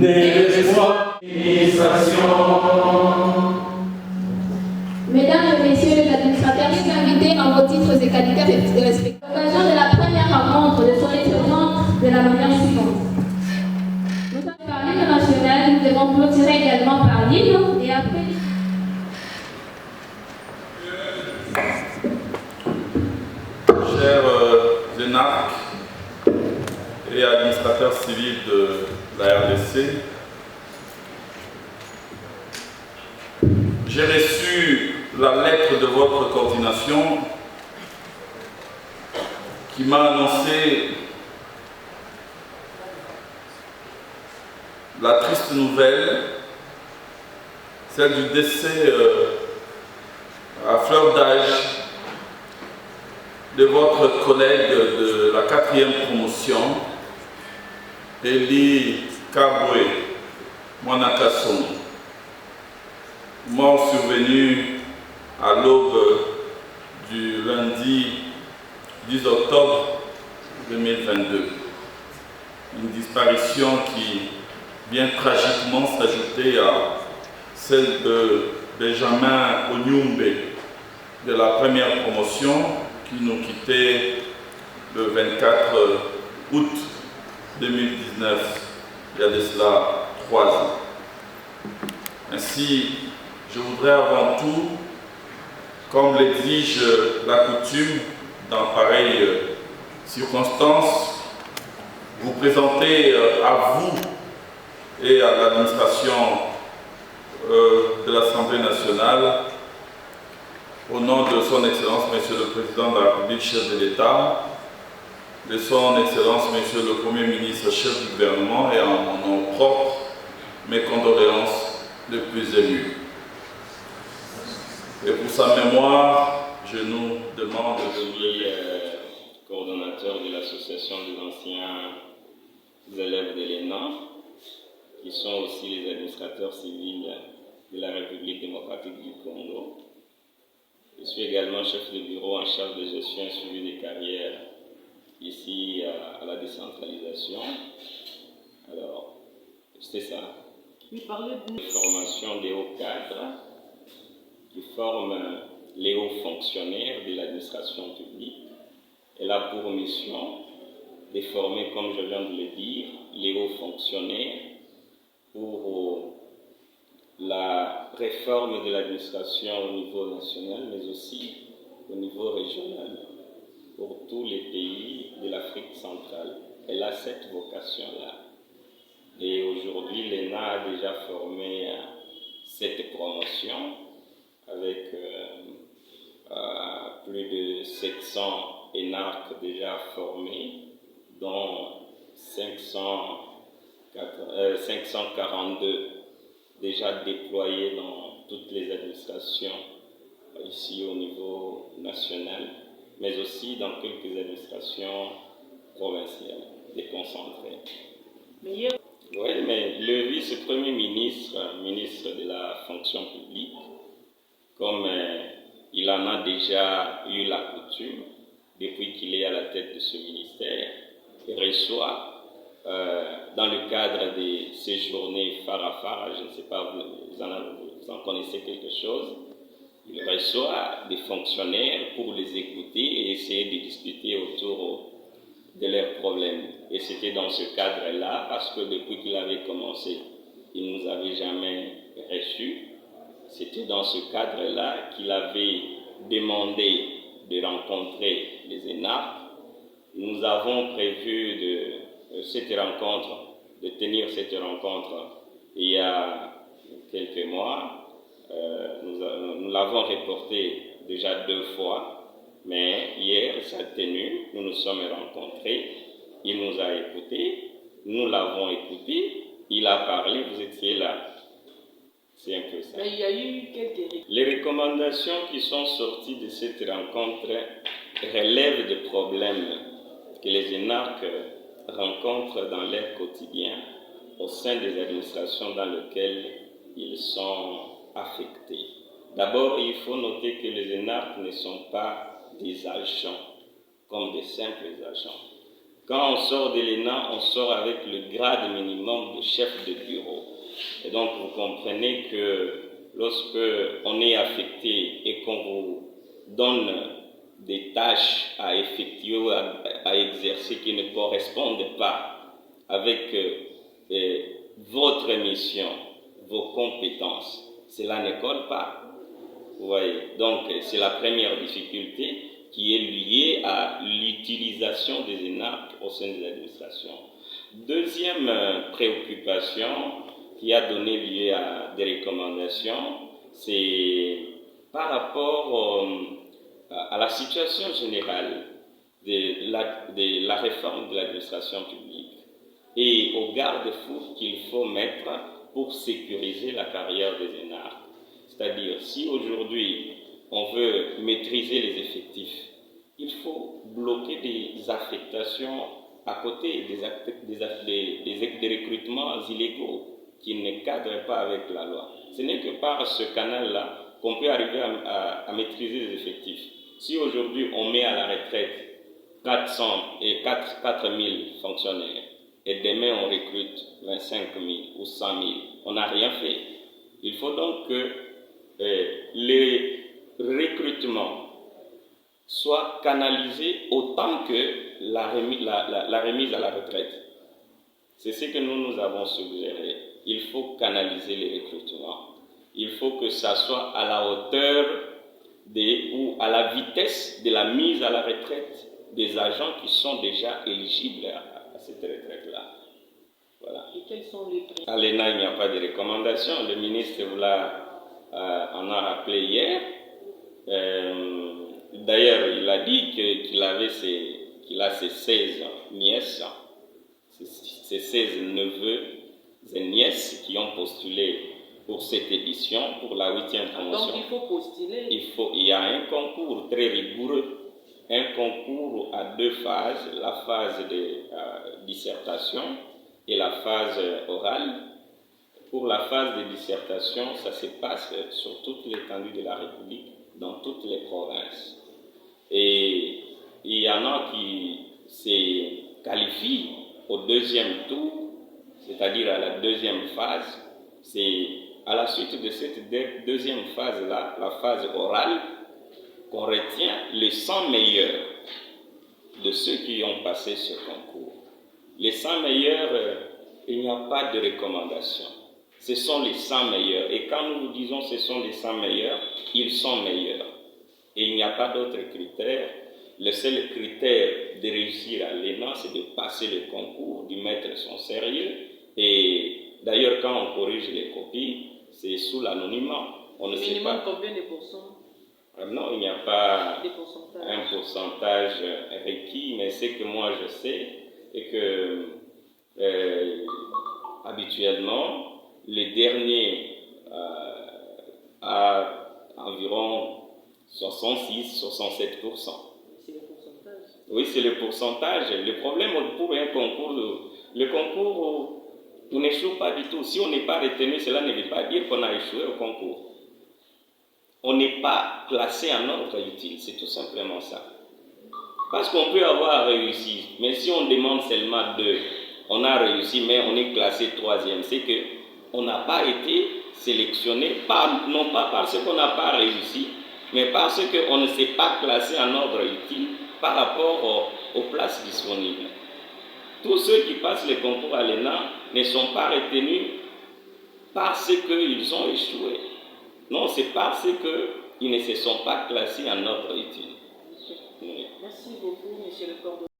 Mesdames et messieurs les administrateurs, les invités en vos titres et qualités respectifs. L'occasion de la première rencontre de son excellence de la manière suivante. Nous sommes par l'hymne national, nous devons clôturer également par l'hymne et après. Chers énarques et administrateurs civils de la RDC, j'ai reçu la lettre de votre coordination qui m'a annoncé la triste nouvelle, celle du décès à fleur d'âge de votre collègue de la 4e promotion, Eli Kabwe Mwanakason, mort survenu à l'aube du lundi 10 octobre 2022. Une disparition qui vient tragiquement s'ajouter à celle de Benjamin Onyumbe de la 1re promotion qui nous quittait le 24 août 2019, il y a de cela 3 ans. Ainsi, je voudrais avant tout, comme l'exige la coutume dans pareilles circonstances, vous présenter à vous et à l'administration de l'Assemblée nationale, au nom de son Excellence, Monsieur le Président de la République, chef de l'État, de son Excellence, Monsieur le Premier ministre, chef du gouvernement, et en mon nom propre, mes condoléances les plus émues. Et pour sa mémoire, je nous demande de vous coordonnateur de l'association des anciens élèves de l'ENA, qui sont aussi les administrateurs civils de la République démocratique du Congo. Je suis également chef de bureau en charge de gestion et suivi des carrières ici à la décentralisation. Alors, c'est ça. Une formation des hauts cadres qui forment les hauts fonctionnaires de l'administration publique. Elle a pour mission de former, comme je viens de le dire, les hauts fonctionnaires pour la réforme de l'administration au niveau national, mais aussi au niveau régional, pour tous les pays de l'Afrique centrale. Elle a cette vocation-là. Et aujourd'hui, l'ENA a déjà formé cette promotion avec plus de 700 énarques déjà formés, dont 542 déjà déployés dans toutes les administrations ici au niveau national, mais aussi dans quelques administrations provinciales déconcentrées. Oui, mais le vice-premier ministre, ministre de la fonction publique, comme il en a déjà eu la coutume, depuis qu'il est à la tête de ce ministère, il reçoit, dans le cadre de ces journées phare à phare, je ne sais pas, vous en connaissez quelque chose, il reçoit des fonctionnaires pour les écouter et essayer de discuter autour de leurs problèmes. Et c'était dans ce cadre-là, parce que depuis qu'il avait commencé, il ne nous avait jamais reçus. C'était dans ce cadre-là qu'il avait demandé de rencontrer les énarques. Nous avons prévu de tenir cette rencontre il y a quelques mois. Nous l'avons reporté déjà 2 fois, mais hier, ça a tenu, nous nous sommes rencontrés, il nous a écoutés, nous l'avons écouté, il a parlé, vous étiez là. C'est un peu ça. Mais il y a eu quelques... Les recommandations qui sont sorties de cette rencontre relèvent des problèmes que les énarques rencontrent dans leur quotidien au sein des administrations dans lesquelles ils sont affectés. D'abord, il faut noter que les énarques ne sont pas des agents, comme des simples agents. Quand on sort de l'ENA, on sort avec le grade minimum de chef de bureau. Et donc, vous comprenez que lorsque on est affecté et qu'on vous donne des tâches à effectuer ou à exercer qui ne correspondent pas avec votre mission, vos compétences, cela ne colle pas. Vous voyez, donc c'est la première difficulté qui est liée à l'utilisation des ENAP au sein de l'administration. Deuxième préoccupation qui a donné lieu à des recommandations, c'est par rapport à la situation générale de la réforme de l'administration publique et aux garde-fous qu'il faut mettre pour sécuriser la carrière des ENAP. C'est-à-dire, si aujourd'hui on veut maîtriser les effectifs, il faut bloquer des affectations à côté des recrutements illégaux qui ne cadrent pas avec la loi. Ce n'est que par ce canal-là qu'on peut arriver à maîtriser les effectifs. Si aujourd'hui on met à la retraite 400 et 4000 fonctionnaires et demain on recrute 25 000 ou 100 000, on n'a rien fait. Il faut donc que les recrutements soient canalisés autant que la remise à la retraite. C'est ce que nous avons suggéré. Il faut canaliser les recrutements. Il faut que ça soit à la hauteur ou à la vitesse de la mise à la retraite des agents qui sont déjà éligibles à cette retraite-là. Voilà. Et quels sont les prix? À l'ENA, il n'y a pas de recommandation. Le ministre en a rappelé hier. D'ailleurs, il a dit qu'il a ses 16 nièces, ses 16 neveux et nièces qui ont postulé pour cette édition, pour la 8e promotion. Donc il faut postuler. Il y a un concours très rigoureux, un concours à 2 phases, la phase de dissertation et la phase orale. Pour la phase de dissertation, ça se passe sur toute l'étendue de la République, dans toutes les provinces. Et il y en a qui se qualifient au 2e tour, c'est-à-dire à la 2e phase. C'est à la suite de cette 2e phase-là, la phase orale, qu'on retient les 100 meilleurs de ceux qui ont passé ce concours. Les 100 meilleurs, il n'y a pas de recommandation. Ce sont les 100 meilleurs. Et quand nous vous disons ce sont les 100 meilleurs, ils sont meilleurs. Et il n'y a pas d'autres critères. Le seul critère de réussir à l'ENA, c'est de passer le concours, d'y mettre son sérieux. Et d'ailleurs, quand on corrige les copies, c'est sous l'anonymat. On ne sait pas. Combien de pourcents? Non, il n'y a pas un pourcentage requis, mais ce que moi je sais est que habituellement, les derniers à environ 66-67%. C'est le pourcentage? Oui, c'est le pourcentage. Le problème pour un concours, le concours, on n'échoue pas du tout. Si on n'est pas retenu, cela ne veut pas dire qu'on a échoué au concours. On n'est pas classé en ordre utile, c'est tout simplement ça. Parce qu'on peut avoir réussi, mais si on demande seulement 2, on a réussi, mais on est classé 3e, c'est qu'on n'a pas été sélectionné, non pas parce qu'on n'a pas réussi, mais parce qu'on ne s'est pas classé en ordre utile par rapport aux places disponibles. Tous ceux qui passent le concours à l'ENA ne sont pas retenus parce qu'ils ont échoué. Non, c'est parce qu'ils ne se sont pas classés en ordre utile. Merci beaucoup, monsieur le coordonnateur.